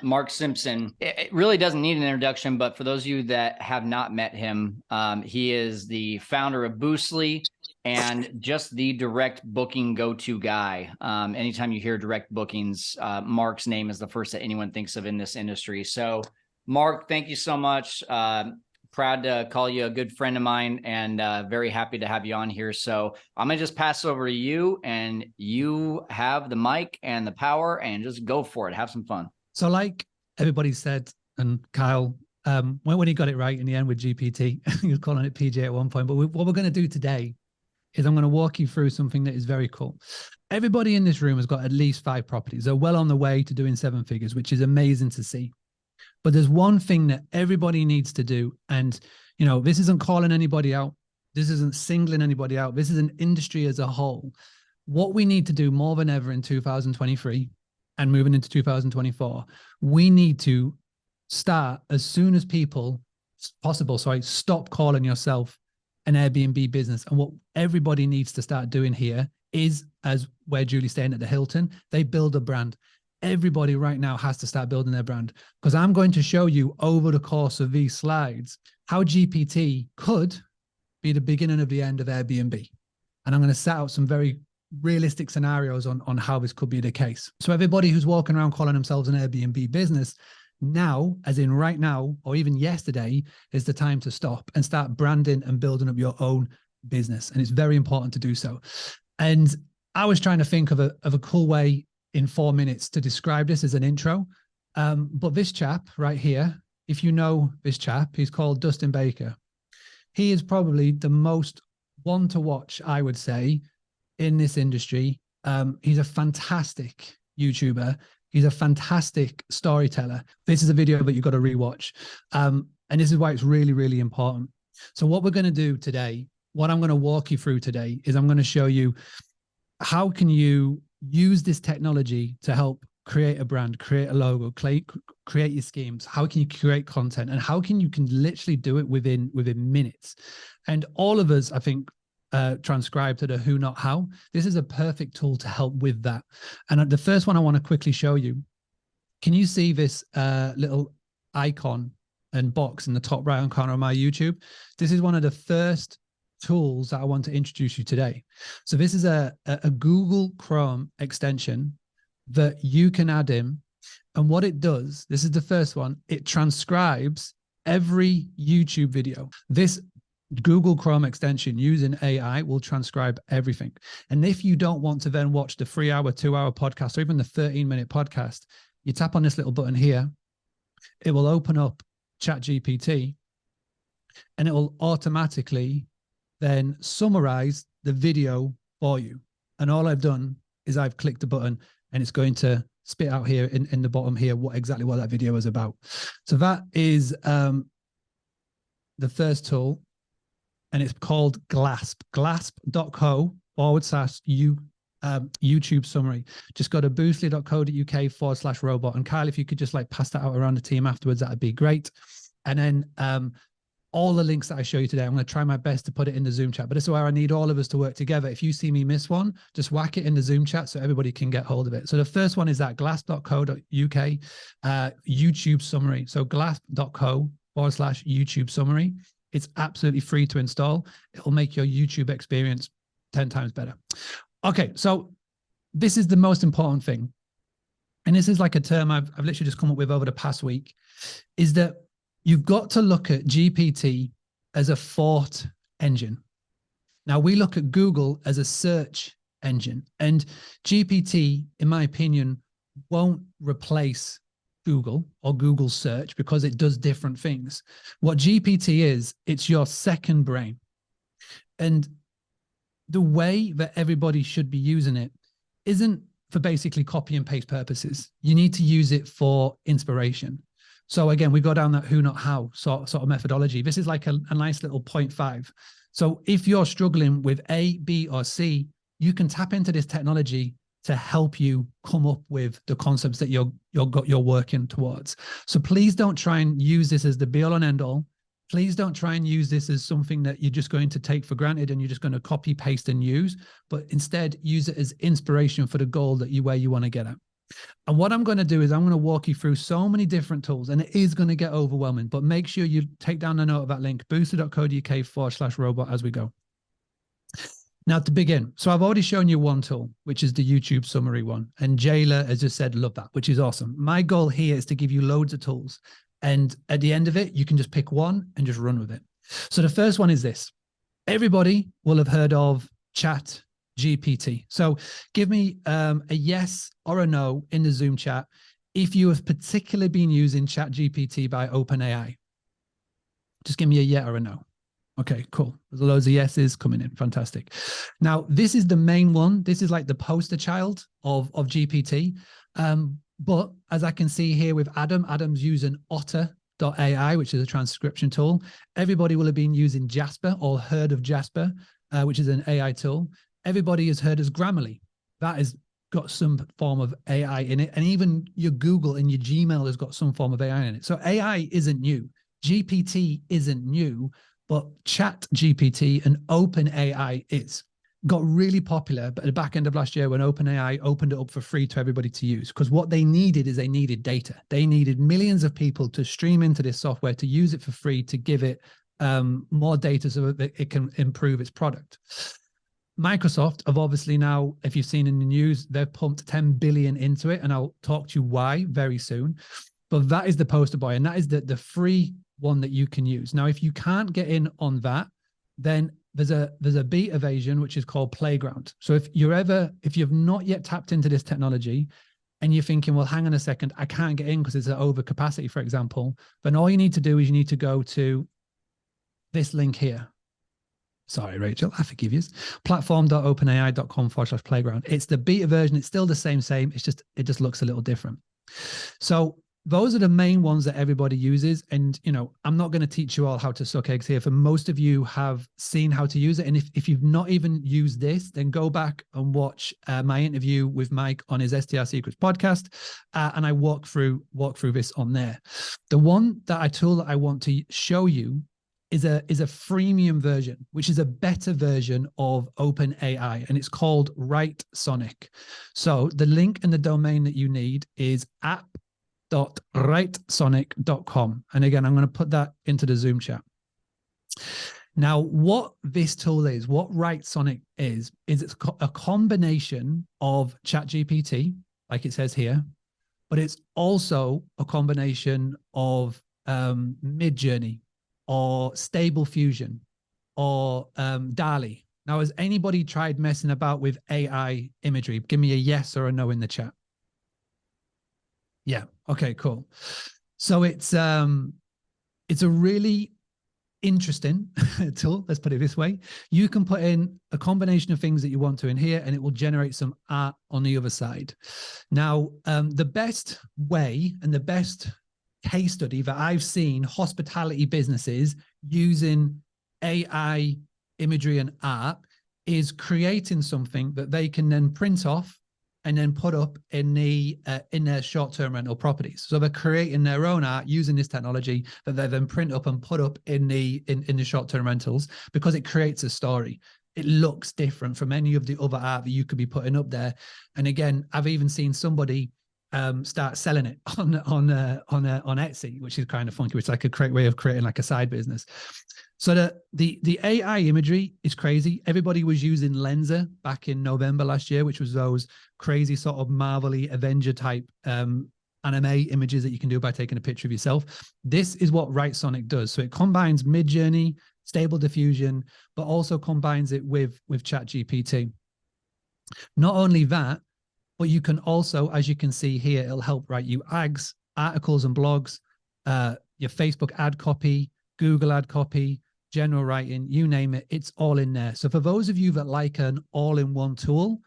Mark Simpson. It really doesn't need an introduction, but for those of you that have not met him, he is the founder of Boostly and just the direct booking go-to guy. Anytime you hear direct bookings, Mark's name is the first that anyone thinks of in this industry. So Mark, thank you so much. Proud to call you a good friend of mine, and very happy to have you on here. So I'm going to just pass over to you, and you have the mic and the power, and just go for it. Have some fun. So like everybody said, and Kyle, when he got it right in the end with GPT, he was calling it PJ at one point, but what we're going to do today is I'm going to walk you through something that is very cool. Everybody in this room has got at least 5 properties. They're well on the way to doing 7 figures, which is amazing to see. But there's one thing that everybody needs to do. And, you know, this isn't calling anybody out. This isn't singling anybody out. This is an industry as a whole. What we need to do more than ever in 2023 and moving into 2024, we need to start as soon as possible, stop calling yourself an Airbnb business. And what everybody needs to start doing here is, as where Julie's staying at the Hilton, they build a brand. Everybody right now has to start building their brand, because I'm going to show you over the course of these slides how GPT could be the beginning of the end of Airbnb. And I'm going to set out some very realistic scenarios on how this could be the case. So everybody who's walking around calling themselves an Airbnb business now, as in right now, or even yesterday, is the time to stop and start branding and building up your own business. And it's very important to do so. And I was trying to think of a cool way in 4 minutes to describe this as an intro. But this chap right here, if you know this chap, he's called Dustin Baker. He is probably the most one to watch, I would say, in this industry. He's a fantastic YouTuber. He's a fantastic storyteller. This is a video that you've got to rewatch. And this is why it's really, really important. So what we're going to do today, what I'm going to walk you through today, is I'm going to show you how can you use this technology to help create a brand, create a logo, create your schemes. How can you create content, and how can you literally do it within minutes? And all of us, I think, transcribe to the who, not how. This is a perfect tool to help with that. And the first one I want to quickly show you, can you see this little icon and box in the top right hand corner of my YouTube? This is one of the first tools that I want to introduce you today. So this is a Google Chrome extension that you can add in. And what it does, this is the first one, it transcribes every YouTube video. This Google Chrome extension using AI will transcribe everything. And if you don't want to then watch the 3-hour, 2-hour podcast, or even the 13-minute podcast, you tap on this little button here. It will open up ChatGPT, and it will automatically then summarize the video for you. And all I've done is I've clicked the button, and it's going to spit out here in the bottom here exactly what that video is about. So that is the first tool, and it's called Glasp, glasp.co/YouTube summary. Just go to boostly.co.uk/robot. And Kyle, if you could just like pass that out around the team afterwards, that'd be great. And then all the links that I show you today, I'm going to try my best to put it in the Zoom chat, but this is where I need all of us to work together. If you see me miss one, just whack it in the Zoom chat so everybody can get hold of it. So the first one is that glasp.co.uk YouTube summary. So glasp.co/YouTube summary. It's absolutely free to install. It'll make your YouTube experience 10 times better. Okay, so this is the most important thing. And this is like a term I've literally just come up with over the past week, is that you've got to look at GPT as a thought engine. Now, we look at Google as a search engine, and GPT, in my opinion, won't replace Google or Google search because it does different things. What GPT is, it's your second brain. And the way that everybody should be using it isn't for basically copy and paste purposes. You need to use it for inspiration. So again, we go down that who, not how sort of methodology. This is like a nice little 0.5. So if you're struggling with A, B, or C, you can tap into this technology to help you come up with the concepts that you're working towards. So please don't try and use this as the be all and end all. Please don't try and use this as something that you're just going to take for granted and you're just going to copy, paste, and use, but instead use it as inspiration for the goal that where you want to get at. And what I'm going to do is I'm going to walk you through so many different tools, and it is going to get overwhelming, but make sure you take down the note of that link, boostly.co.uk/robot as we go. Now to begin, so I've already shown you one tool, which is the YouTube summary one. And Jayla has just said, love that, which is awesome. My goal here is to give you loads of tools. And at the end of it, you can just pick one and just run with it. So the first one is this. Everybody will have heard of ChatGPT. So give me a yes or a no in the Zoom chat if you have particularly been using ChatGPT by OpenAI. Just give me a yeah or a no. Okay, cool. There's loads of yeses coming in. Fantastic. Now, this is the main one. This is like the poster child of GPT. But as I can see here with Adam, Adam's using Otter.ai, which is a transcription tool. Everybody will have been using Jasper or heard of Jasper, which is an AI tool. Everybody has heard of Grammarly. That has got some form of AI in it. And even your Google and your Gmail has got some form of AI in it. So AI isn't new. GPT isn't new, but ChatGPT and OpenAI is. Got really popular, but at the back end of last year when OpenAI opened it up for free to everybody to use, because what they needed is they needed data. They needed millions of people to stream into this software, to use it for free, to give it more data so that it can improve its product. Microsoft have obviously now, if you've seen in the news, they've pumped 10 billion into it, and I'll talk to you why very soon. But that is the poster boy, and that is the free one that you can use. Now, if you can't get in on that, then there's a beta version which is called Playground. So if you've not yet tapped into this technology and you're thinking, well, hang on a second, I can't get in because it's an overcapacity, for example, then all you need to do is you need to go to this link here. Sorry, Rachel, I forgive you. platform.openai.com/playground. It's the beta version. It's still the same. It just looks a little different. So those are the main ones that everybody uses. And, I'm not going to teach you all how to suck eggs here. For most of you have seen how to use it. And if you've not even used this, then go back and watch my interview with Mike on his STR Secrets podcast. And I walk through this on there. The tool that I want to show you is a freemium version, which is a better version of OpenAI, and it's called WriteSonic. So the link and the domain that you need is app.writesonic.com. And again, I'm going to put that into the Zoom chat. Now, what this tool is, what WriteSonic is it's a combination of ChatGPT, like it says here, but it's also a combination of Midjourney or Stable Fusion or DALL-E. Now, has anybody tried messing about with AI imagery? Give me a yes or a no in the chat. Yeah. Okay, cool. So it's a really interesting tool. Let's put it this way. You can put in a combination of things that you want to in here, and it will generate some art on the other side. Now, the best way and the best case study that I've seen hospitality businesses using AI imagery and art is creating something that they can then print off and then put up in their short-term rental properties. So they're creating their own art using this technology that they then print up and put up in the short-term rentals, because it creates a story. It looks different from any of the other art that you could be putting up there. And again, I've even seen somebody start selling it on Etsy, which is kind of funky, which is like a great way of creating like a side business. So the AI imagery is crazy. Everybody was using Lensa back in November last year, which was those crazy sort of Marvel-y Avenger type anime images that you can do by taking a picture of yourself. This is what WriteSonic does. So it combines Midjourney, Stable Diffusion, but also combines it with ChatGPT. Not only that, but you can also, as you can see here, it'll help write you ads, articles and blogs, your Facebook ad copy, Google ad copy, general writing, you name it, it's all in there. So for those of you that like an all-in-one tool,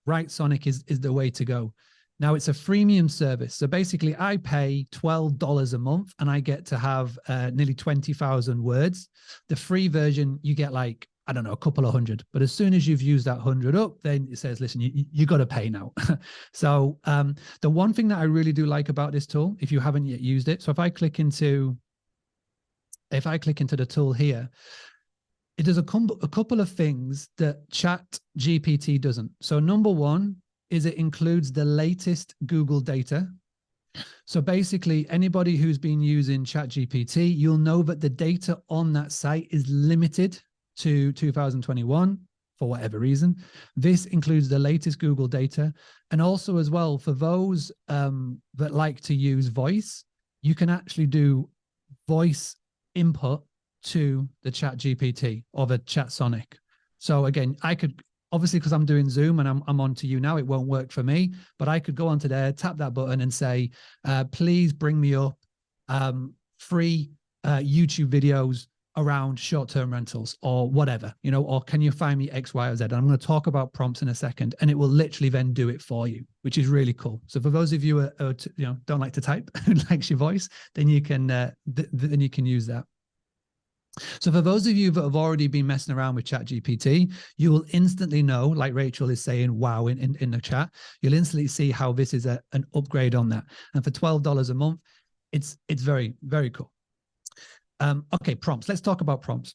WriteSonic is the way to go. Now, it's a freemium service. So basically, I pay $12 a month and I get to have nearly 20,000 words. The free version, you get like, I don't know, a couple of hundred. But as soon as you've used that 100 up, then it says, listen, you got to pay now. So the one thing that I really do like about this tool, if you haven't yet used it, so if I click into the tool here, it does a couple of things that ChatGPT doesn't. So number one, is it includes the latest Google data. So basically, anybody who's been using ChatGPT, you'll know that the data on that site is limited to 2021 for whatever reason. This includes the latest Google data. And also as well, for those that like to use voice, you can actually do voice input to the ChatGPT or the ChatSonic. So again, I could, obviously, because I'm doing Zoom and I'm on to you now, it won't work for me, but I could go onto there, tap that button and say, please bring me up free YouTube videos around short-term rentals or whatever, you know, or can you find me X, Y, or Z? And I'm going to talk about prompts in a second, and it will literally then do it for you, which is really cool. So for those of you who you know, don't like to type, who likes your voice, then you can then you can use that. So for those of you that have already been messing around with ChatGPT, you will instantly know, like Rachel is saying, wow, in the chat, you'll instantly see how this is an upgrade on that. And for $12 a month, it's very, very cool. Okay, prompts. Let's talk about prompts.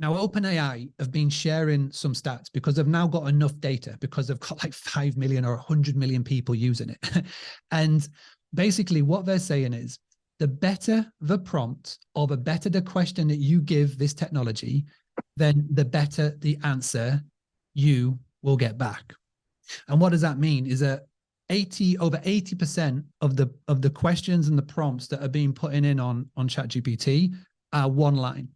Now, OpenAI have been sharing some stats because they've now got enough data, because they've got like 5 million or 100 million people using it. And basically what they're saying is, the better the prompt or the better the question that you give this technology, then the better the answer you will get back. And what does that mean is that over 80% of the questions and the prompts that are being put in on ChatGPT are one line.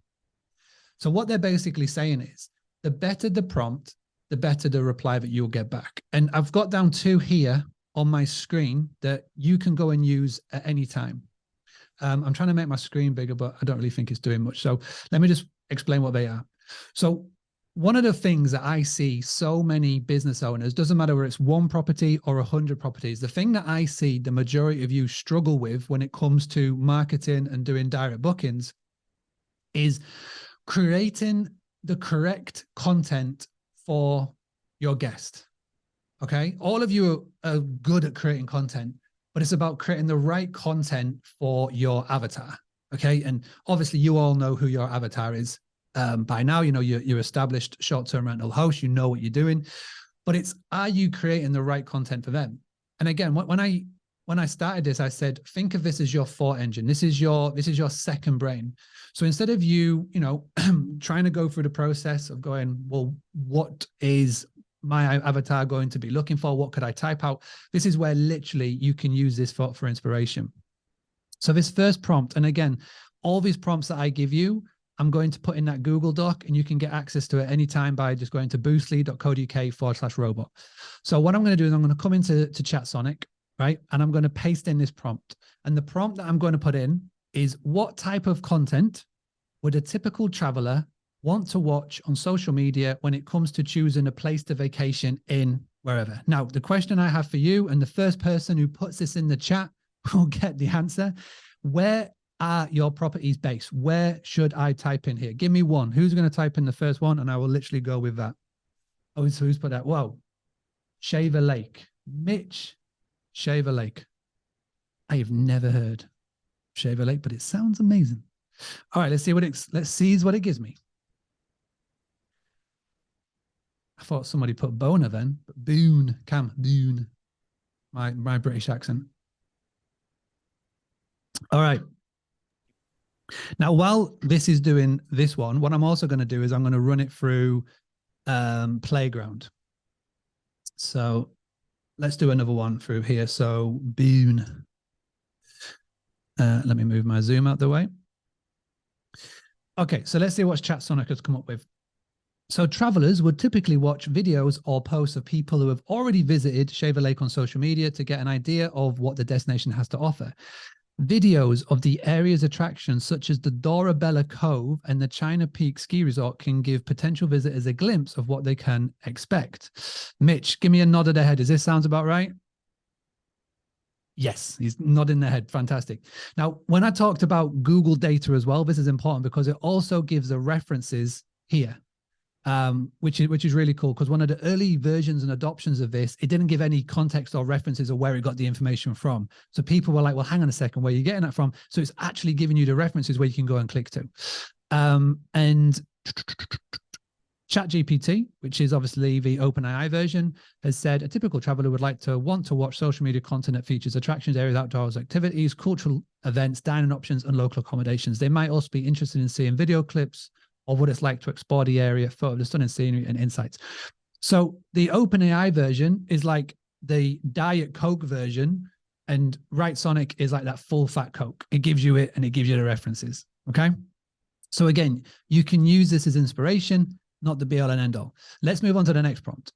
So what they're basically saying is, the better the prompt, the better the reply that you'll get back. And I've got down 2 here on my screen that you can go and use at any time. I'm trying to make my screen bigger, but I don't really think it's doing much. So let me just explain what they are. So one of the things that I see so many business owners, doesn't matter whether it's 1 property or 100 properties, the thing that I see the majority of you struggle with when it comes to marketing and doing direct bookings is creating the correct content for your guest. Okay. All of you are good at creating content, but it's about creating the right content for your avatar. Okay. And obviously you all know who your avatar is by now. You know, you're established short-term rental host, you know what you're doing, but it's, are you creating the right content for them? And again, when I started this, I said, think of this as your thought engine. This is your second brain. So instead of you know, trying to go through the process of going, well, what is my avatar going to be looking for? What could I type out? This is where literally you can use this for inspiration. So this first prompt, and again, all these prompts that I give you, I'm going to put in that Google Doc, and you can get access to it anytime by just going to boostly.co.uk/robot. So what I'm going to do is I'm going to come into ChatSonic, right? And I'm going to paste in this prompt. And the prompt that I'm going to put in is, what type of content would a typical traveler want to watch on social media when it comes to choosing a place to vacation in wherever? Now, the question I have for you, and the first person who puts this in the chat will get the answer. Where are your properties based? Where should I type in here? Give me one. Who's going to type in the first one? And I will literally go with that. Oh, so who's put that? Whoa. Shaver Lake. Mitch. Shaver Lake. I have never heard Shaver Lake, but it sounds amazing. All right, let's see what it gives me. I thought somebody put boner then, but Boone, Cam, Boone. My British accent. All right. Now, while this is doing this one, what I'm also going to do is I'm going to run it through Playground. So let's do another one through here. So Boone. Let me move my Zoom out the way. Okay, so let's see what ChatSonic has come up with. So travelers would typically watch videos or posts of people who have already visited Shaver Lake on social media to get an idea of what the destination has to offer. Videos of the area's attractions, such as the Dorabella Cove and the China Peak Ski Resort, can give potential visitors a glimpse of what they can expect. Mitch, give me a nod of the head. Does this sound about right? Yes, he's nodding their head. Fantastic. Now, when I talked about Google data as well, this is important because it also gives the references here. Which is really cool, because one of the early versions and adoptions of this, it didn't give any context or references of where it got the information from. So people were like, well, hang on a second, where are you getting that from? So it's actually giving you the references where you can go and click to. And ChatGPT, which is obviously the OpenAI version, has said a typical traveler would want to watch social media content that features attractions, areas, outdoors activities, cultural events, dining options, and local accommodations. They might also be interested in seeing video clips of what it's like to explore the area, photo of the stunning scenery, and insights. So the OpenAI version is like the Diet Coke version, and Writesonic is like that full fat Coke. It gives you it and it gives you the references. Okay. So again, you can use this as inspiration, not the be all and end all. Let's move on to the next prompt.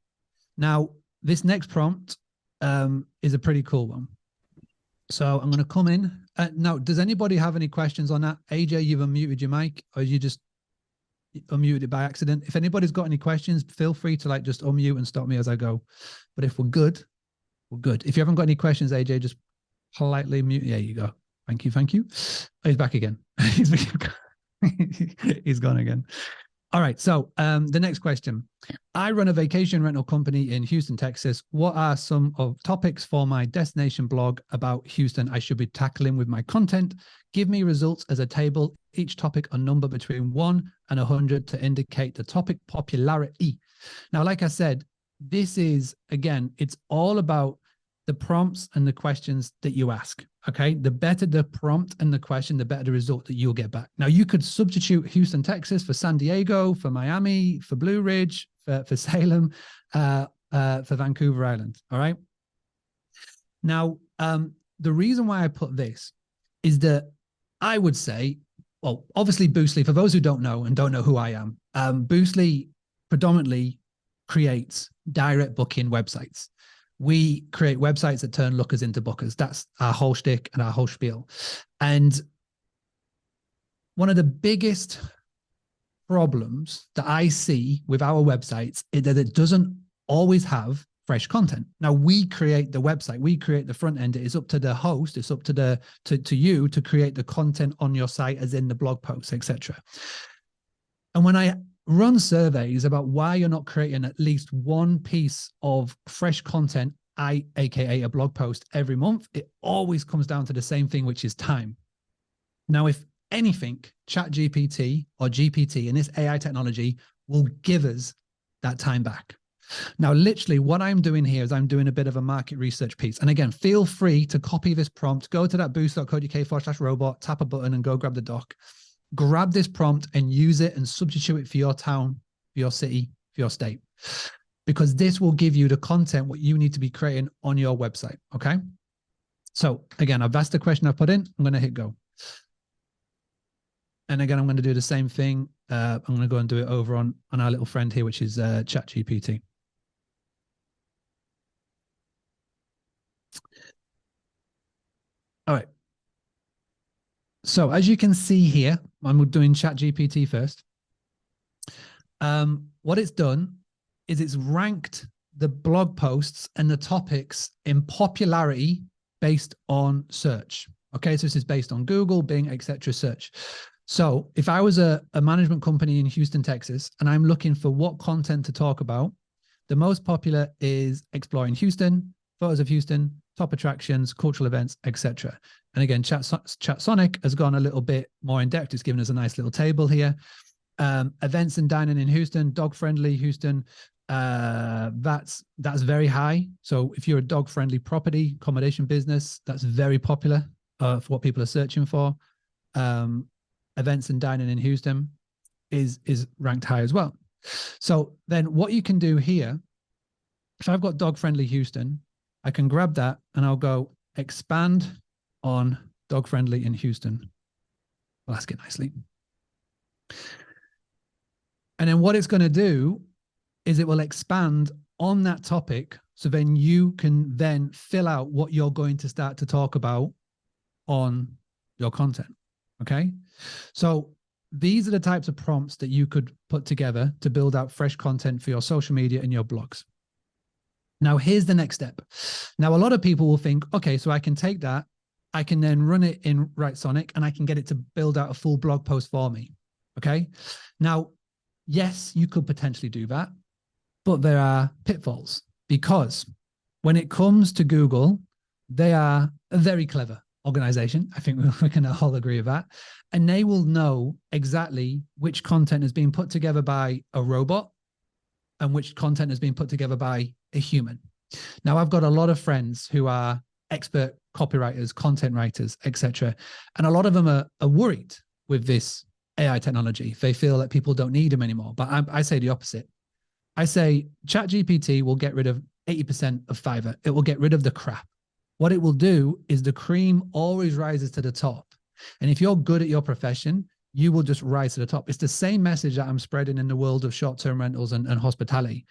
Now, this next prompt is a pretty cool one. So I'm going to come in. Now, does anybody have any questions on that? AJ, you've unmuted your mic, or you just unmuted it by accident? If anybody's got any questions, feel free to like just unmute and stop me as I go. But if we're good, we're good. If you haven't got any questions, AJ, just politely mute. There you go. Thank you. Thank you. Oh, he's back again. He's gone again. All right. So the next question. I run a vacation rental company in Houston, Texas. What are some of topics for my destination blog about Houston I should be tackling with my content? Give me results as a table, each topic a number between 1 and 100 to indicate the topic popularity. Now, like I said, this is, again, it's all about the prompts and the questions that you ask. Okay. The better the prompt and the question, the better the result that you'll get back. Now, you could substitute Houston, Texas for San Diego, for Miami, for Blue Ridge, for Salem, for Vancouver Island. All right. Now, the reason why I put this is that I would say, well, obviously Boostly, for those who don't know and don't know who I am, Boostly predominantly creates direct booking websites. We create websites that turn lookers into bookers. That's our whole shtick and our whole spiel. And one of the biggest problems that I see with our websites is that it doesn't always have fresh content. Now, we create the website, we create the front end. It is up to the host, it's up to to you to create the content on your site, as in the blog posts, etc. And when I run surveys about why you're not creating at least one piece of fresh content, aka a blog post every month, it always comes down to the same thing, which is time. Now, if anything, ChatGPT or GPT and this AI technology will give us that time back. Now, literally what I'm doing here is I'm doing a bit of a market research piece. And again, feel free to copy this prompt, go to that boost.co.uk/robot, tap a button and go grab the doc. Grab this prompt and use it and substitute it for your town, for your city, for your state, because this will give you the content, what you need to be creating on your website. Okay. So again, I've asked the question I put in, I'm going to hit go. And again, I'm going to do the same thing. I'm going to go and do it over on our little friend here, which is ChatGPT. All right. So as you can see here, I'm doing ChatGPT first. What it's done is it's ranked the blog posts and the topics in popularity based on search. Okay, so this is based on Google, Bing, etc. search. So if I was a management company in Houston, Texas, and I'm looking for what content to talk about, the most popular is exploring Houston, photos of Houston, top attractions, cultural events, etc. And again, ChatSonic has gone a little bit more in depth. It's given us a nice little table here. Events and dining in Houston, dog-friendly Houston. That's very high. So if you're a dog-friendly property, accommodation business, that's very popular for what people are searching for. Events and dining in Houston is ranked high as well. So then what you can do here, if I've got dog-friendly Houston, I can grab that and I'll go expand on dog-friendly in Houston. I'll ask it nicely. And then what it's going to do is it will expand on that topic. So then you can then fill out what you're going to start to talk about on your content. Okay. So these are the types of prompts that you could put together to build out fresh content for your social media and your blogs. Now, here's the next step. Now, a lot of people will think, okay, so I can take that, I can then run it in Writesonic and I can get it to build out a full blog post for me. Okay. Now, yes, you could potentially do that, but there are pitfalls, because when it comes to Google, they are a very clever organization. I think we can all agree with that. And they will know exactly which content is being put together by a robot and which content has been put together by a human. Now, I've got a lot of friends who are expert copywriters, content writers, etc. And a lot of them are worried with this AI technology. They feel that people don't need them anymore. But I say the opposite. I say ChatGPT will get rid of 80% of Fiverr. It will get rid of the crap. What it will do is the cream always rises to the top. And if you're good at your profession, you will just rise to the top. It's the same message that I'm spreading in the world of short-term rentals and hospitality.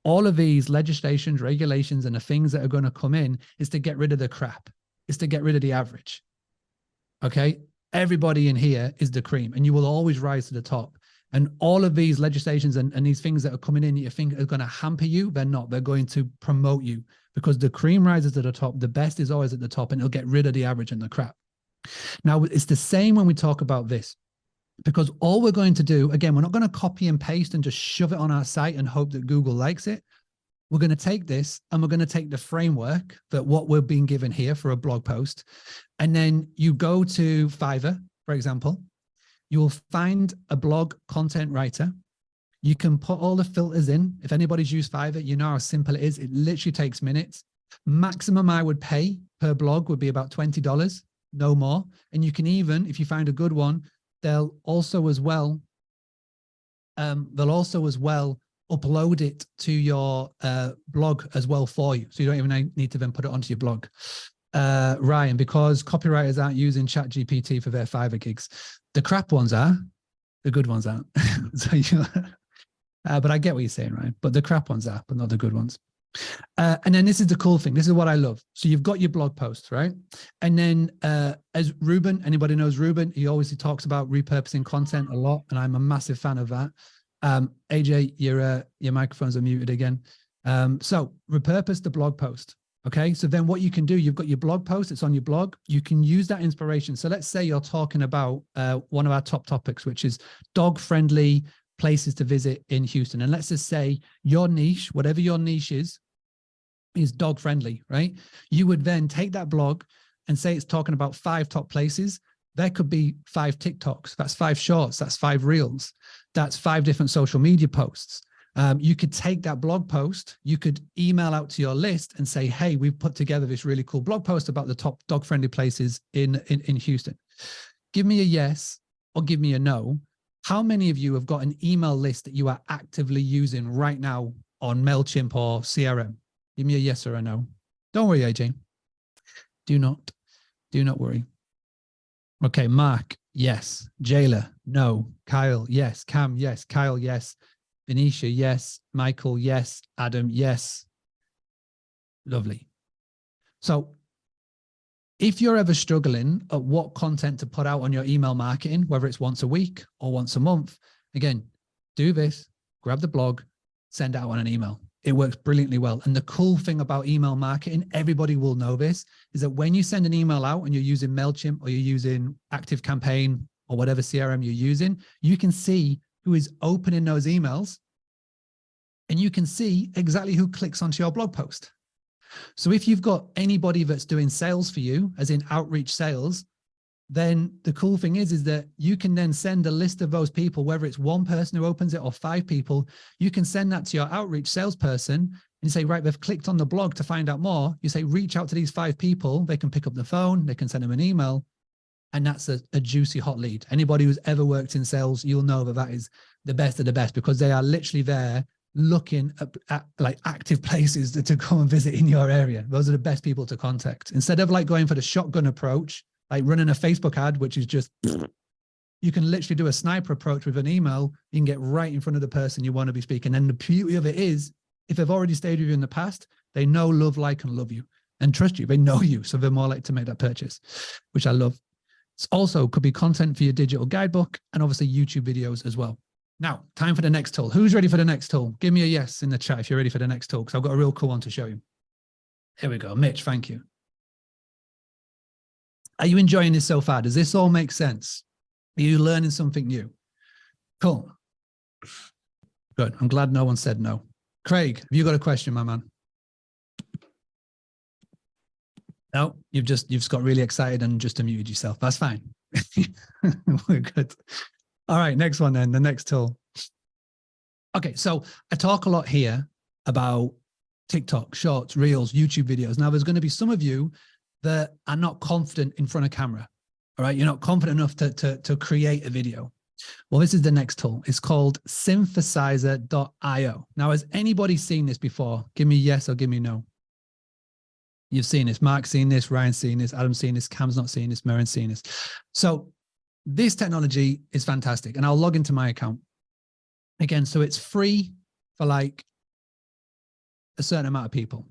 All of these legislations, regulations, and the things that are going to come in is to get rid of the crap. It's to get rid of the average. Okay? Everybody in here is the cream, and you will always rise to the top. And all of these legislations and these things that are coming in that you think are going to hamper you, they're not. They're going to promote you, because the cream rises to the top. The best is always at the top, and it'll get rid of the average and the crap. Now, it's the same when we talk about this. Because all we're going to do, again, we're not going to copy and paste and just shove it on our site and hope that Google likes it. We're going to take this and we're going to take the framework that what we're being given here for a blog post. And then you go to Fiverr, for example, you will find a blog content writer. You can put all the filters in. If anybody's used Fiverr, you know how simple it is. It literally takes minutes. Maximum I would pay per blog would be about $20, no more. And you can even, if you find a good one, they'll also as well upload it to your blog as well for you. So you don't even need to then put it onto your blog. Ryan, because copywriters aren't using ChatGPT for their Fiverr gigs. The crap ones are, the good ones aren't. So but I get what you're saying, Ryan. But the crap ones are, but not the good ones. And then this is the cool thing. This is what I love. So you've got your blog post, right? And then as Ruben, anybody knows Ruben, he always talks about repurposing content a lot, and I'm a massive fan of that. AJ, your microphones are muted again. So repurpose the blog post. Okay, so then what you can do, you've got your blog post, it's on your blog. You can use that inspiration. So let's say you're talking about one of our top topics, which is dog-friendly places to visit in Houston. And let's just say your niche, whatever your niche is dog friendly, right? You would then take that blog and say it's talking about 5 top places. There could be 5 TikToks. That's 5 shorts. That's 5 reels. That's 5 different social media posts. You could take that blog post, you could email out to your list and say, hey, we've put together this really cool blog post about the top dog friendly places in Houston. Give me a yes or give me a no. How many of you have got an email list that you are actively using right now on MailChimp or CRM? Give me a yes or a no. Don't worry, AJ. Do not worry. Okay, Mark, yes. Jayla, no. Kyle, yes. Cam, yes. Kyle, yes. Benicia, yes. Michael, yes. Adam, yes. Lovely. So if you're ever struggling at what content to put out on your email marketing, whether it's once a week or once a month, again, do this, grab the blog, send out on an email. It works brilliantly well. And the cool thing about email marketing, everybody will know this, is that when you send an email out and you're using MailChimp or you're using ActiveCampaign or whatever CRM you're using, you can see who is opening those emails and you can see exactly who clicks onto your blog post. So if you've got anybody that's doing sales for you, as in outreach sales, then the cool thing is that you can then send a list of those people, whether it's one person who opens it or 5 people, you can send that to your outreach salesperson and you say, right, they've clicked on the blog to find out more. You say, reach out to these 5 people. They can pick up the phone, they can send them an email, and that's a juicy hot lead. Anybody who's ever worked in sales, you'll know that that is the best of the best, because they are literally there looking at like active places to come and visit in your area. Those are the best people to contact. Instead of like going for the shotgun approach, like running a Facebook ad, which is just, you can literally do a sniper approach with an email. You can get right in front of the person you want to be speaking. And the beauty of it is, if they've already stayed with you in the past, they know, love, like, and love you and trust you. They know you. So they're more likely to make that purchase, which I love. It's also could be content for your digital guidebook and obviously YouTube videos as well. Now, time for the next tool. Who's ready for the next tool? Give me a yes in the chat if you're ready for the next tool, because I've got a real cool one to show you. Here we go. Mitch, thank you. Are you enjoying this so far? Does this all make sense? Are you learning something new? Cool. Good. I'm glad no one said no. Craig, have you got a question, my man? No, you've just got really excited and just unmuted yourself. That's fine. We're good. All right, next one then, the next tool. Okay, so I talk a lot here about TikTok, shorts, reels, YouTube videos. Now, there's going to be some of you that are not confident in front of camera. All right, you're not confident enough to create a video. Well, this is the next tool. It's called synthesizer.io. Now, has anybody seen this before? Give me yes or give me no. You've seen this. Mark's seen this. Ryan's seen this. Adam's seen this. Cam's not seen this. Marin's seen this. So this technology is fantastic. And I'll log into my account. Again, so it's free for like a certain amount of people.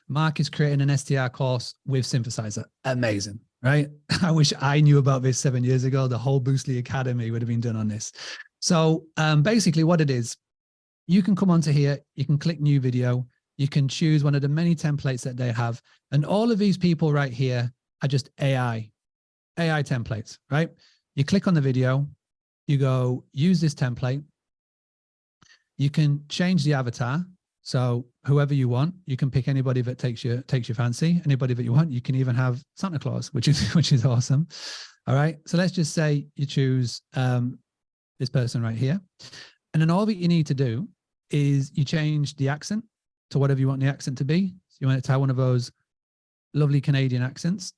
Mark is creating an STR course with Synthesizer. Amazing, right? I wish I knew about this 7 years ago. The whole Boostly Academy would have been done on this. So basically what it is, you can come onto here, you can click new video, you can choose one of the many templates that they have. And all of these people right here are just AI templates, right? You click on the video, you go use this template. You can change the avatar. So whoever you want, you can pick anybody that takes your fancy, anybody that you want. You can even have Santa Claus, which is awesome. All right. So let's just say you choose this person right here. And then all that you need to do is you change the accent to whatever you want the accent to be. So you want it to have one of those lovely Canadian accents.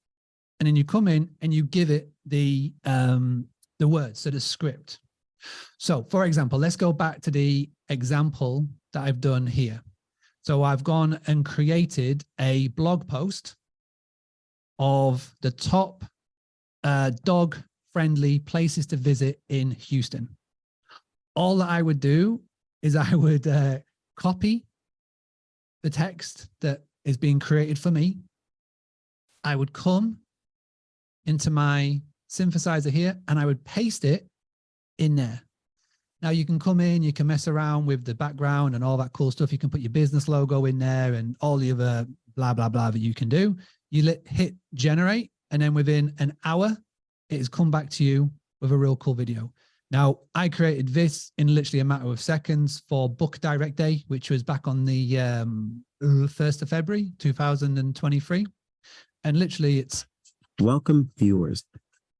And then you come in and you give it the words, so the script. So for example, let's go back to the example that I've done here. So I've gone and created a blog post of the top dog-friendly places to visit in Houston. All that I would do is I would copy the text that is being created for me. I would come into my synthesizer here and I would paste it in there. Now you can come in, you can mess around with the background and all that cool stuff. You can put your business logo in there and all the other blah, blah, blah that you can do. You hit generate, and then within an hour, it has come back to you with a real cool video. Now, I created this in literally a matter of seconds for Book Direct Day, which was back on the 1st of February, 2023. And literally it's... Welcome, viewers.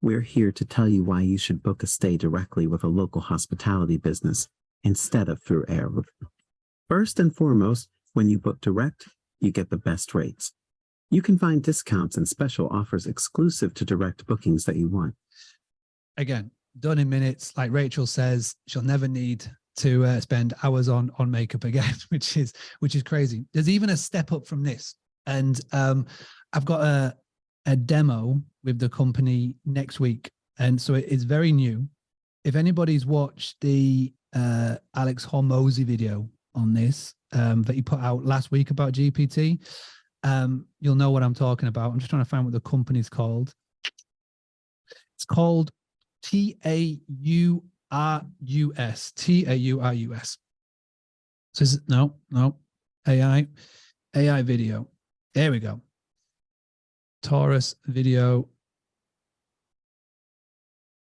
We're here to tell you why you should book a stay directly with a local hospitality business instead of through Airv. First and foremost, when you book direct, you get the best rates. You can find discounts and special offers exclusive to direct bookings that you want. Again, done in minutes. Like Rachel says, she'll never need to spend hours on makeup again, which is crazy. There's even a step up from this. And I've got a demo with the company next week. And so it's very new. If anybody's watched the Alex Hormozy video on this that he put out last week about GPT, you'll know what I'm talking about. I'm just trying to find what the company's called. It's called Taurus. Taurus. So is it, no, AI video. There we go. Taurus video.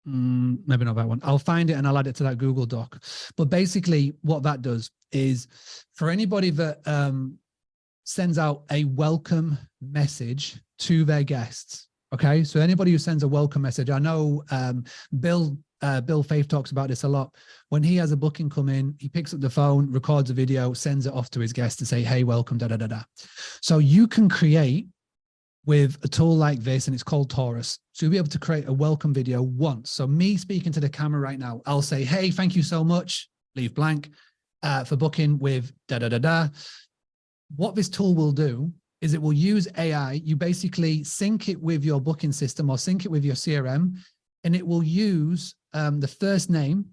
Maybe not that one. I'll find it and I'll add it to that Google Doc. But basically what that does is for anybody that sends out a welcome message to their guests. Okay. So anybody who sends a welcome message, I know Bill Faith talks about this a lot. When he has a booking come in, he picks up the phone, records a video, sends it off to his guest to say, hey, welcome, da, da, da, da. So you can create with a tool like this, and it's called Taurus. So you'll be able to create a welcome video once. So me speaking to the camera right now, I'll say, hey, thank you so much, leave blank, for booking with da, da, da, da. What this tool will do is it will use AI. You basically sync it with your booking system or sync it with your CRM, and it will use the first name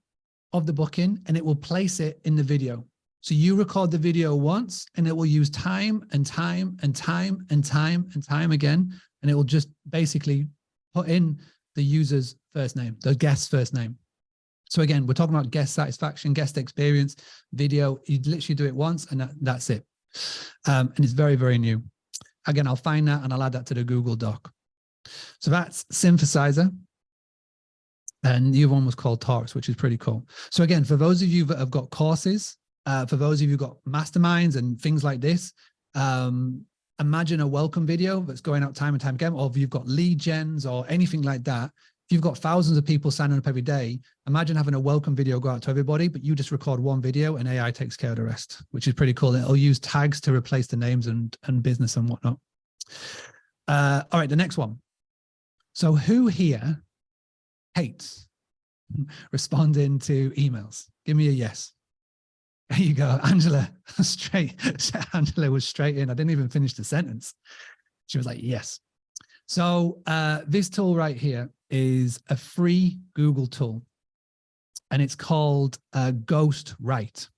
of the booking, and it will place it in the video. So you record the video once, and it will use time and time and time and time and time again, and it will just basically put in the user's first name, the guest's first name. So again, we're talking about guest satisfaction, guest experience, video. You literally do it once, and that's it. And it's very, very new. Again, I'll find that and I'll add that to the Google Doc. So that's Synthesizer. And the other one was called Taurus, which is pretty cool. So again, for those of you that have got courses, for those of you who've got masterminds and things like this, imagine a welcome video that's going out time and time again, or if you've got lead gens or anything like that, If you've got thousands of people signing up every day, imagine having a welcome video go out to everybody, but you just record one video and AI takes care of the rest, which is pretty cool. It'll use tags to replace the names and business and whatnot. All right, the next one. So who here hates responding to emails? Give me a yes. There you go. Angela, Angela was straight in. I didn't even finish the sentence. She was like, yes. So this tool right here is a free Google tool, and it's called Ghostwrite.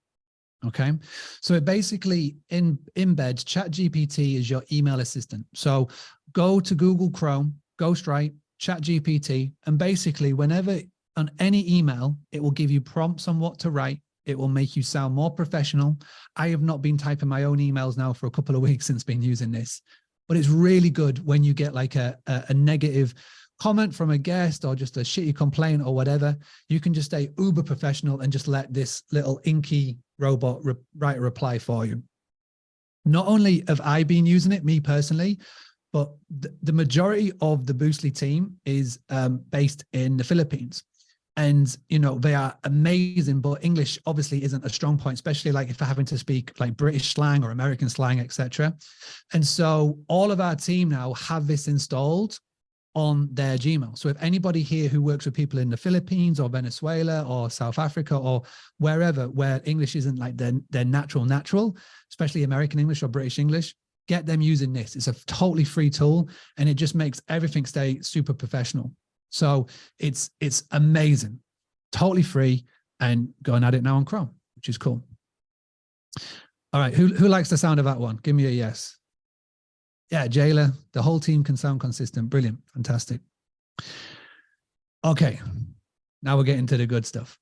Okay. So it basically embeds ChatGPT as your email assistant. So go to Google Chrome, Ghostwrite, ChatGPT, and basically whenever on any email, it will give you prompts on what to write. It will make you sound more professional. I have not been typing my own emails now for a couple of weeks since been using this, but it's really good when you get like a negative comment from a guest or just a shitty complaint or whatever. You can just stay uber professional and just let this little inky robot write a reply for you. Not only have I been using it, me personally, but the majority of the Boostly team is based in the Philippines. And, you know, they are amazing, but English obviously isn't a strong point, especially like if they're having to speak like British slang or American slang, etc. And so all of our team now have this installed on their Gmail. So if anybody here who works with people in the Philippines or Venezuela or South Africa or wherever where English isn't like their natural, especially American English or British English, get them using this. It's a totally free tool and it just makes everything stay super professional. So it's amazing, totally free, and go and add it now on Chrome, which is cool. All right, who likes the sound of that one? Give me a yes. Yeah, Jayla, the whole team can sound consistent. Brilliant, fantastic. Okay, now we're getting to the good stuff.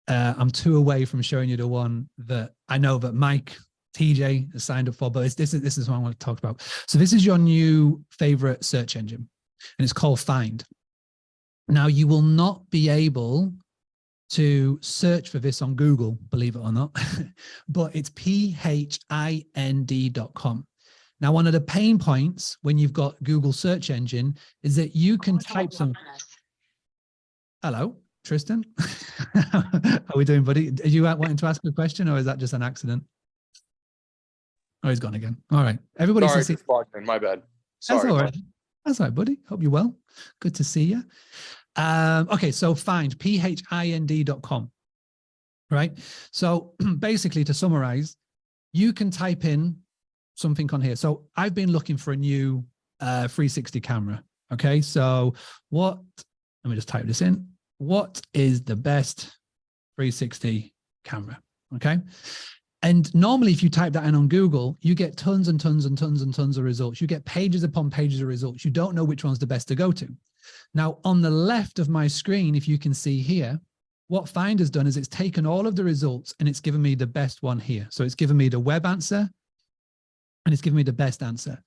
I'm 2 away from showing you the one that I know that Mike, TJ has signed up for, but this is what I want to talk about. So this is your new favorite search engine, and it's called Find. Now, you will not be able to search for this on Google, believe it or not, but it's phind.com. Now, one of the pain points when you've got Google search engine is that you can type some. Hello, Tristan. How are we doing, buddy? Are you wanting to ask a question, or is that just an accident? Oh, he's gone again. All right. Everybody. Sorry, just logged in. My bad. Sorry. That's all right. That's all right, buddy. Hope you're well. Good to see you. Okay, so Find, phind.com, right? So basically, to summarize, you can type in something on here. So I've been looking for a new 360 camera. Okay, so let me just type this in. What is the best 360 camera? Okay. And normally, if you type that in on Google, you get tons and tons and tons and tons of results. You get pages upon pages of results. You don't know which one's the best to go to. Now, on the left of my screen, if you can see here, what Find has done is it's taken all of the results and it's given me the best one here. So it's given me the web answer and it's given me the best answer.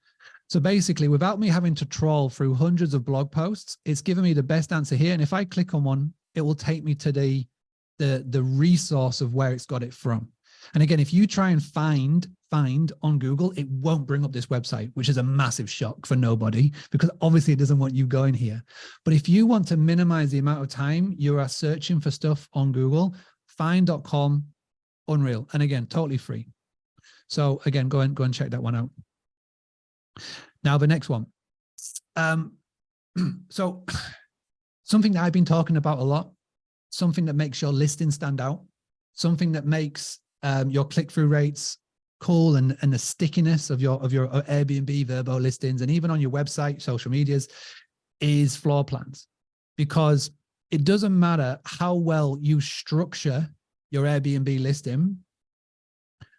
So basically, without me having to trawl through hundreds of blog posts, it's given me the best answer here. And if I click on one, it will take me to the resource of where it's got it from. And again, if you try and find on Google, it won't bring up this website, which is a massive shock for nobody, because obviously it doesn't want you going here. But if you want to minimize the amount of time you are searching for stuff on Google, find.com, unreal. And again, totally free. So again, go and check that one out. Now, the next one. So something that I've been talking about a lot, something that makes your listing stand out, something that makes your click-through rates cool and the stickiness of your Airbnb, Verbo listings, and even on your website, social medias, is floor plans. Because it doesn't matter how well you structure your Airbnb listing,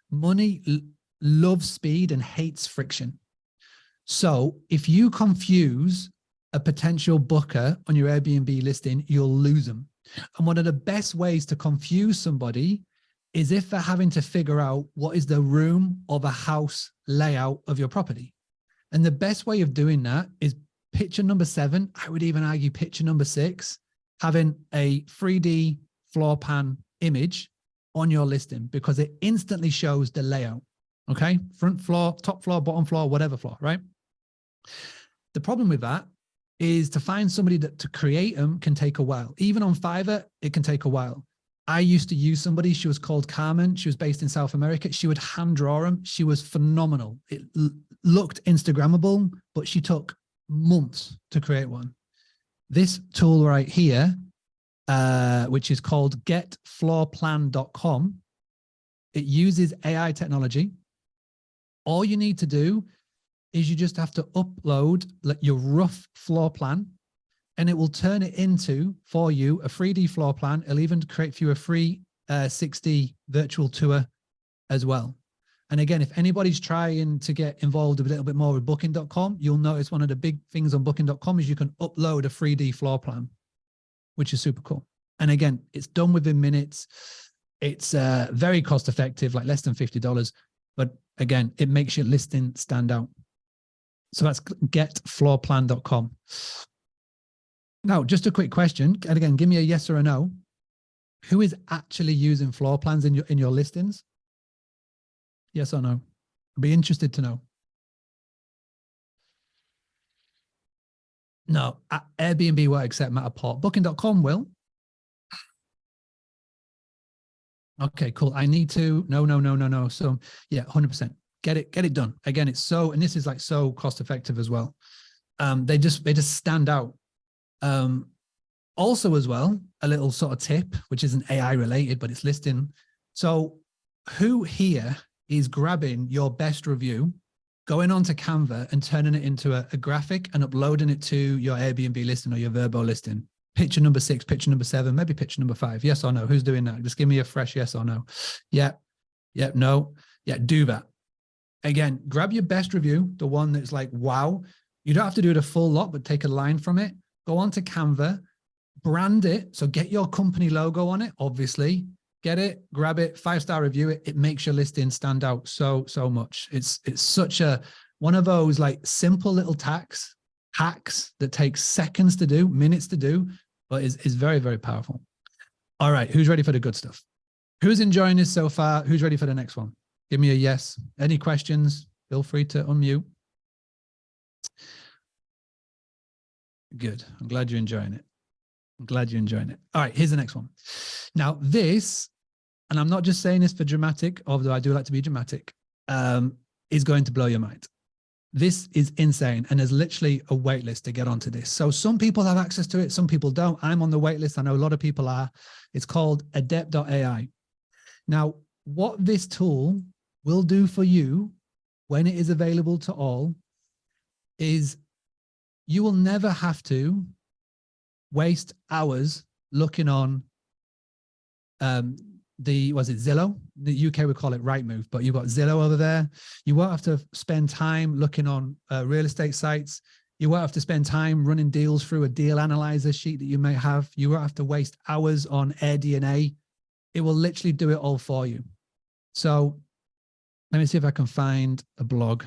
money loves speed and hates friction. So if you confuse a potential booker on your Airbnb listing, you'll lose them. And one of the best ways to confuse somebody is if they're having to figure out what is the room or the house layout of your property. And the best way of doing that is picture number 7. I would even argue picture number 6, having a 3D floor plan image on your listing, because it instantly shows the layout. Okay, front floor, top floor, bottom floor, whatever floor, right? The problem with that is to find somebody that to create them can take a while. Even on Fiverr, it can take a while. I used to use somebody, she was called Carmen. She was based in South America. She would hand draw them. She was phenomenal. It looked Instagrammable, but she took months to create one. This tool right here, which is called getfloorplan.com, it uses AI technology. All you need to do is you just have to upload your rough floor plan, and it will turn it into, for you, a 3D floor plan. It'll even create for you a free 6D virtual tour as well. And again, if anybody's trying to get involved a little bit more with booking.com, you'll notice one of the big things on booking.com is you can upload a 3D floor plan, which is super cool. And again, it's done within minutes. It's very cost effective, like less than $50. But again, it makes your listing stand out. So that's getfloorplan.com. Now, just a quick question, and again, give me a yes or a no. Who is actually using floor plans in your listings? Yes or no? I'd be interested to know. No, Airbnb won't accept Matterport. Booking.com will. Okay, cool. I need to. No. So yeah, 100%. Get it done. Again, it's so, and this is like so cost effective as well. They just stand out. Also as well, a little sort of tip, which isn't AI related, but it's listing. So who here is grabbing your best review, going onto Canva and turning it into a graphic and uploading it to your Airbnb listing or your Verbo listing? Picture number 6, picture number 7, maybe picture number 5. Yes or no? Who's doing that? Just give me a fresh yes or no. Yeah, no. Yeah, do that. Again, grab your best review, the one that's like, wow. You don't have to do it a full lot, but take a line from it. Go on to Canva, brand it. So get your company logo on it, obviously. Get it, grab it, 5-star review it. It makes your listing stand out so much. It's such a, one of those like simple little hacks that takes seconds to do, minutes to do, but is very, very powerful. All right, who's ready for the good stuff? Who's enjoying this so far? Who's ready for the next one? Give me a yes. Any questions? Feel free to unmute. Good. I'm glad you're enjoying it. I'm glad you're enjoying it. All right, here's the next one. Now this, and I'm not just saying this for dramatic, although I do like to be dramatic, is going to blow your mind. This is insane, and there's literally a wait list to get onto this. So some people have access to it, some people don't. I'm on the wait list. I know a lot of people are. It's called Adept.ai. Now, what this tool will do for you when it is available to all is you will never have to waste hours looking on Zillow? The UK would call it Rightmove, but you've got Zillow over there. You won't have to spend time looking on real estate sites. You won't have to spend time running deals through a deal analyzer sheet that you may have. You won't have to waste hours on AirDNA. It will literally do it all for you. So let me see if I can find a blog.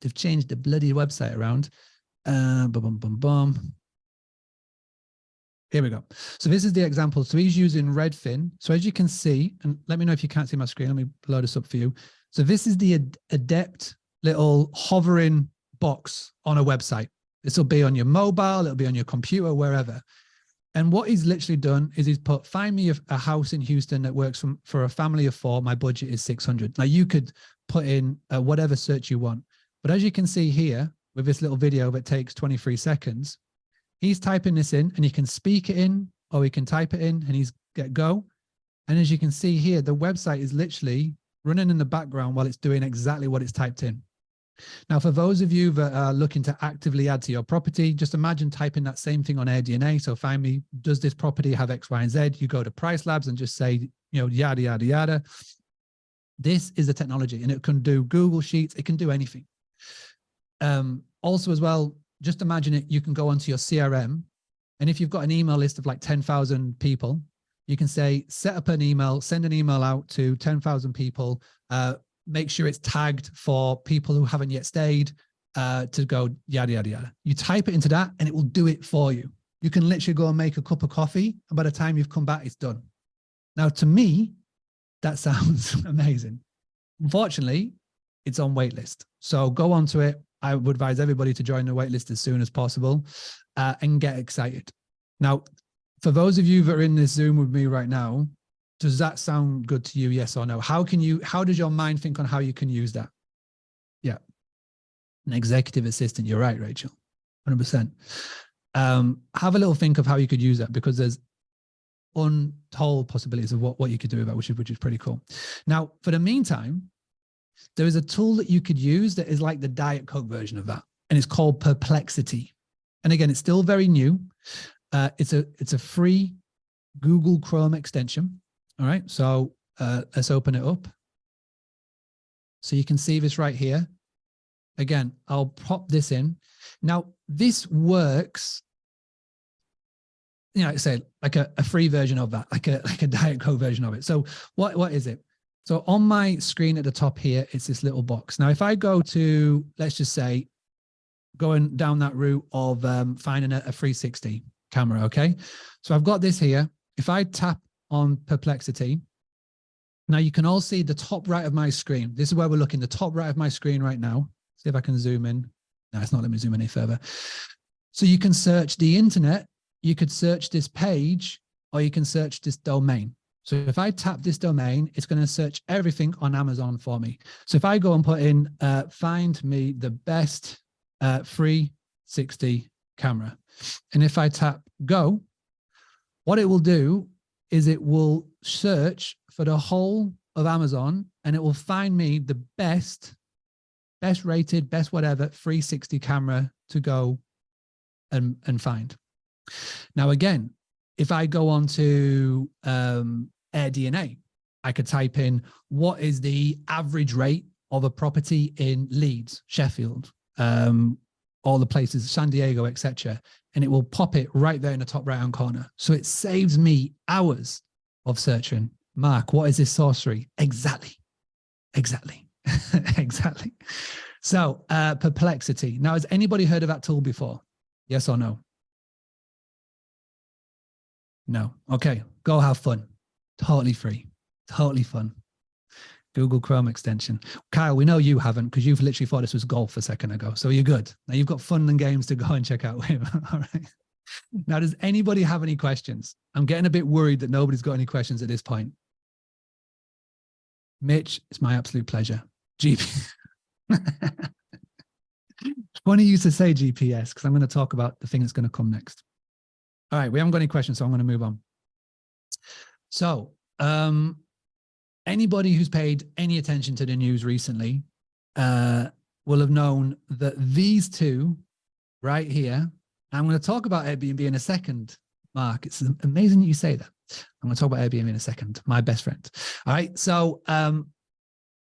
They've changed the bloody website around. Here we go. So this is the example. So he's using Redfin. So as you can see, and let me know if you can't see my screen. Let me blow this up for you. So this is the Adept little hovering box on a website. This will be on your mobile. It'll be on your computer, wherever. And what he's literally done is he's put, find me a house in Houston that works for a family of 4. My budget is 600. Now you could put in whatever search you want. But as you can see here with this little video that takes 23 seconds, he's typing this in, and you can speak it in or he can type it in, and he's get go. And as you can see here, the website is literally running in the background while it's doing exactly what it's typed in. Now, for those of you that are looking to actively add to your property, just imagine typing that same thing on AirDNA. So find me, does this property have X, Y, and Z? You go to Price Labs and just say, yada, yada, yada. This is the technology, and it can do Google Sheets. It can do anything. Also as well, just imagine it, you can go onto your CRM, and if you've got an email list of like 10,000 people, you can say, set up an email, send an email out to 10,000 people, make sure it's tagged for people who haven't yet stayed, to go yada, yada, yada. You type it into that and it will do it for you. You can literally go and make a cup of coffee, and by the time you've come back, it's done. Now, to me, that sounds amazing. Unfortunately, it's on waitlist. So go onto it. I would advise everybody to join the waitlist as soon as possible and get excited. Now, for those of you that are in this Zoom with me right now, does that sound good to you? Yes or no? How does your mind think on how you can use that? Yeah. An executive assistant. You're right, Rachel. 100%. Have a little think of how you could use that, because there's untold possibilities of what you could do with that, which is pretty cool. Now, for the meantime, there is a tool that you could use that is like the Diet Coke version of that, and it's called Perplexity. And again, it's still very new. It's a free Google Chrome extension. All right, so let's open it up. So you can see this right here. Again, I'll pop this in. Now, this works, you know, like I say, like a free version of that, like a Diet Coke version of it. So what is it? So on my screen at the top here, it's this little box. Now, if I go to, let's just say, going down that route of finding a 360 camera, okay? So I've got this here. If I tap on Perplexity, now you can all see the top right of my screen. This is where we're looking, the top right of my screen right now. See if I can zoom in. No, it's not letting me zoom any further. So you can search the internet, you could search this page, or you can search this domain. So if I tap this domain, it's going to search everything on Amazon for me. So if I go and put in, find me the best 360 camera. And if I tap go, what it will do is it will search for the whole of Amazon, and it will find me the best rated, best whatever 360 camera to go and find. Now, again, if I go on to AirDNA, I could type in what is the average rate of a property in Leeds, Sheffield, all the places, San Diego, etc. And it will pop it right there in the top right-hand corner. So it saves me hours of searching. Mark, what is this sorcery? Exactly. Exactly. So Perplexity. Now, has anybody heard of that tool before? Yes or no? No. Okay. Go have fun. Totally free. Totally fun. Google Chrome extension. Kyle, we know you haven't, because you've literally thought this was golf a second ago. So you're good. Now you've got fun and games to go and check out with. All right. Now, does anybody have any questions? I'm getting a bit worried that nobody's got any questions at this point. Mitch, it's my absolute pleasure. GP. Funny you used to say GPS, because I'm going to talk about the thing that's going to come next. All right, we haven't got any questions, so I'm going to move on. So anybody who's paid any attention to the news recently will have known that these two right here, I'm going to talk about Airbnb in a second, Mark. It's amazing that you say that. I'm going to talk about Airbnb in a second, my best friend. All right, so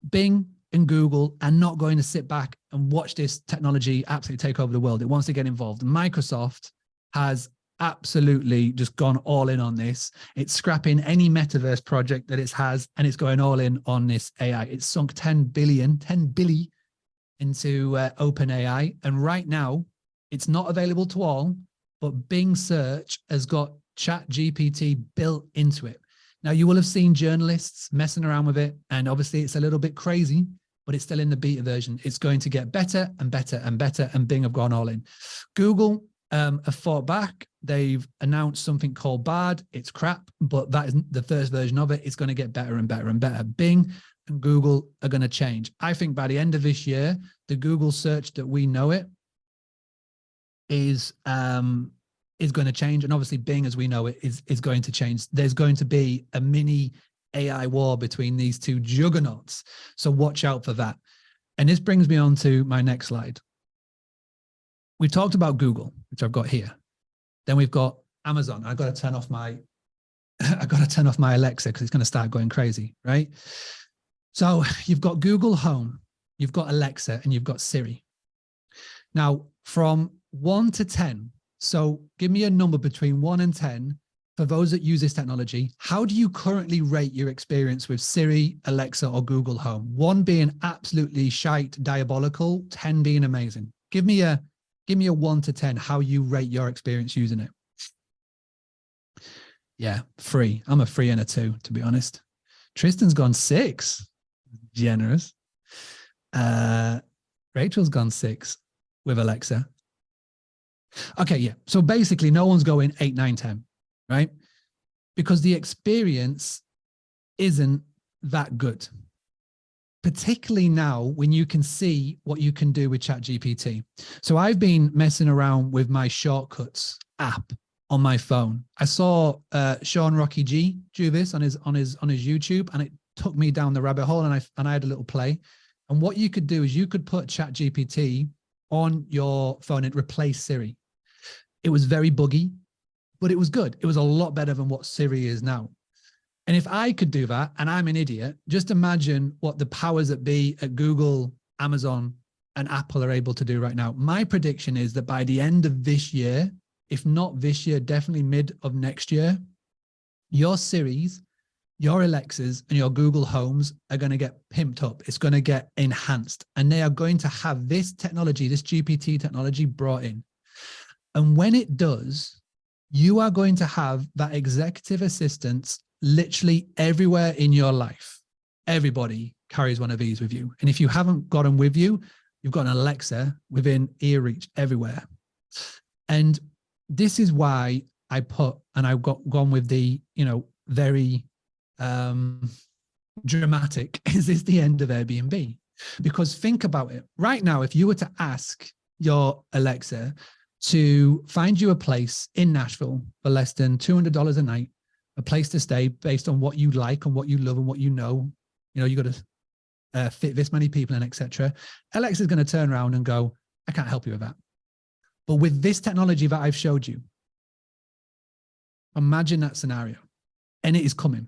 Bing and Google are not going to sit back and watch this technology absolutely take over the world. It wants to get involved. Microsoft has absolutely just gone all in on this. It's scrapping any metaverse project that it has, and it's going all in on this AI. It's sunk 10 billion into OpenAI. And right now, it's not available to all, but Bing search has got ChatGPT built into it. Now, you will have seen journalists messing around with it, and obviously it's a little bit crazy, but it's still in the beta version. It's going to get better and better and better, and Bing have gone all in. Google have fought back. They've announced something called Bard. It's crap, but that isn't the first version of it. It's going to get better and better and better. Bing and Google are going to change. I think by the end of this year, the Google search that we know it is going to change. And obviously Bing, as we know it, is going to change. There's going to be a mini AI war between these two juggernauts. So watch out for that. And this brings me on to my next slide. We've talked about Google, which I've got here. Then we've got Amazon. I've got to turn off my Alexa because it's going to start going crazy, right? So you've got Google Home, you've got Alexa, and you've got Siri. Now, from 1 to 10, so give me a number between 1 and 10 for those that use this technology. How do you currently rate your experience with Siri, Alexa, or Google Home? 1 being absolutely shite, diabolical, 10 being amazing. Give me a 1 to 10, how you rate your experience using it. Yeah, 3. I'm a 3 and a 2, to be honest. Tristan's gone 6. Generous. Rachel's gone 6. with Alexa? Okay, yeah. So basically, no one's going 8, 9, 10, right? Because the experience isn't that good. Particularly now when you can see what you can do with ChatGPT. So I've been messing around with my shortcuts app on my phone. I saw Sean Rocky G do this on his YouTube, and it took me down the rabbit hole, and I had a little play. And what you could do is you could put ChatGPT on your phone and replace Siri. It was very buggy, but it was good. It was a lot better than what Siri is now. And if I could do that, and I'm an idiot, just imagine what the powers that be at Google, Amazon, and Apple are able to do right now. My prediction is that by the end of this year, if not this year, definitely mid of next year, your Siris, your Alexas, and your Google Homes are going to get pimped up. It's going to get enhanced. And they are going to have this technology, this GPT technology brought in. And when it does, you are going to have that executive assistant literally everywhere in your life. Everybody carries one of these with you. And if you haven't got them with you, you've got an Alexa within ear reach everywhere. And this is why I I've gone with the, very dramatic, is this the end of Airbnb? Because think about it. Right now, if you were to ask your Alexa to find you a place in Nashville for less than $200 a night, a place to stay based on what you like and what you love and what you know, you got to fit this many people in, etc. Alexa is going to turn around and go, I can't help you with that. But with this technology that I've showed you, imagine that scenario, and it is coming.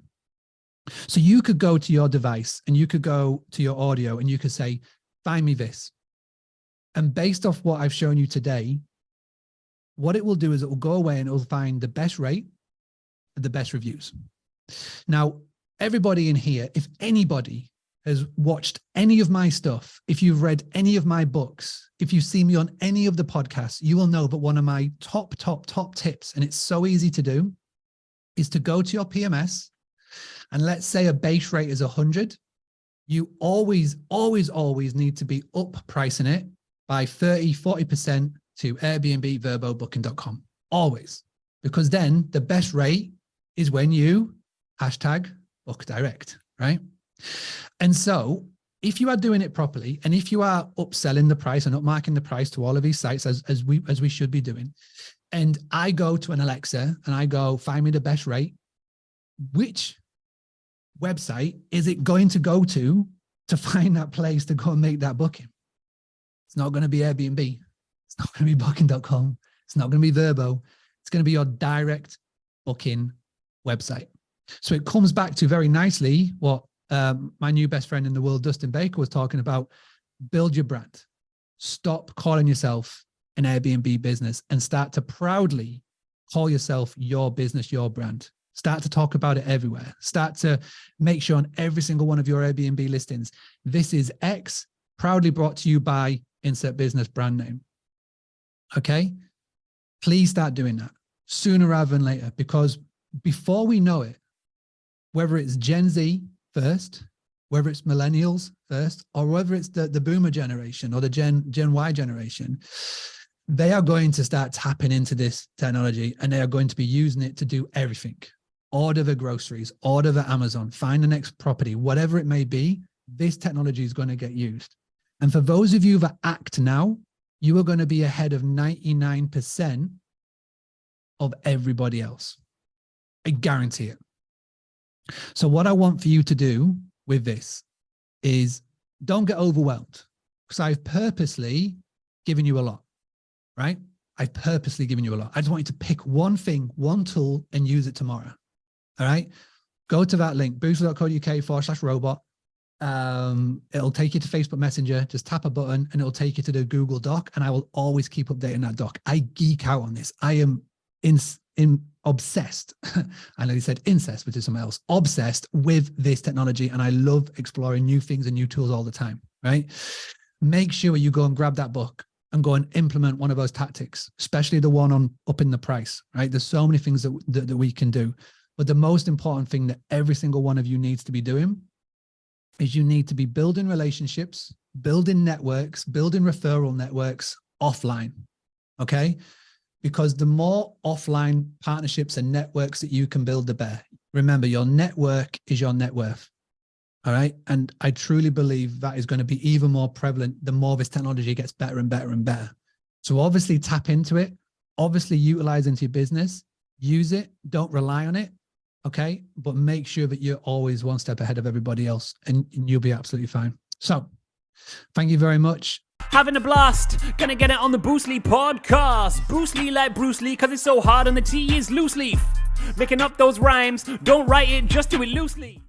So you could go to your device and you could go to your audio and you could say, find me this. And based off what I've shown you today, what it will do is it will go away and it will find the best rate, the best reviews. Now, everybody in here, if anybody has watched any of my stuff, if you've read any of my books, if you see me on any of the podcasts, you will know that one of my top tips, and it's so easy to do, is to go to your PMS, and let's say a base rate is 100. You always need to be up pricing it by 30-40% to Airbnb, Verbo, Booking.com. Always. Because then the best rate is when you #book direct, right? And so if you are doing it properly, and if you are upselling the price and upmarking the price to all of these sites as we should be doing, and I go to an Alexa and I go, find me the best rate, which website is it going to go to find that place to go and make that booking? It's not going to be Airbnb. It's not going to be Booking.com. It's not going to be Verbo. It's going to be your direct booking website. So it comes back to very nicely what my new best friend in the world, Dustin Baker, was talking about. Build your brand. Stop calling yourself an Airbnb business and start to proudly call yourself your business, your brand. Start to talk about it everywhere. Start to make sure on every single one of your Airbnb listings, this is X, proudly brought to you by insert business brand name. Okay? Please start doing that sooner rather than later, because before we know it, whether it's Gen Z first, whether it's millennials first, or whether it's the boomer generation or the Gen Y generation, they are going to start tapping into this technology, and they are going to be using it to do everything. Order the groceries, order the Amazon, find the next property, whatever it may be, this technology is going to get used. And for those of you that act now, you are going to be ahead of 99% of everybody else. I guarantee it. So what I want for you to do with this is don't get overwhelmed, because I've purposely given you a lot, right? I've purposely given you a lot. I just want you to pick one thing, one tool, and use it tomorrow. All right? Go to that link, boostly.co.uk/robot. It'll take you to Facebook Messenger. Just tap a button and it'll take you to the Google Doc, and I will always keep updating that doc. I geek out on this. I am obsessed. I know you said incest, which is something else. Obsessed with this technology, and I love exploring new things and new tools all the time, right? Make sure you go and grab that book and go and implement one of those tactics, especially the one on upping the price, right? There's so many things that we can do. But the most important thing that every single one of you needs to be doing is you need to be building relationships, building networks, building referral networks offline. Okay. Because the more offline partnerships and networks that you can build, the better. Remember, your network is your net worth. All right. And I truly believe that is going to be even more prevalent the more this technology gets better and better and better. So obviously tap into it, obviously utilize into your business, use it, don't rely on it. Okay. But make sure that you're always one step ahead of everybody else and you'll be absolutely fine. So thank you very much. Having a blast, gonna get it on the Bruce Lee podcast. Bruce Lee like Bruce Lee, cause it's so hard and the T is loose leaf. Making up those rhymes, don't write it, just do it loosely.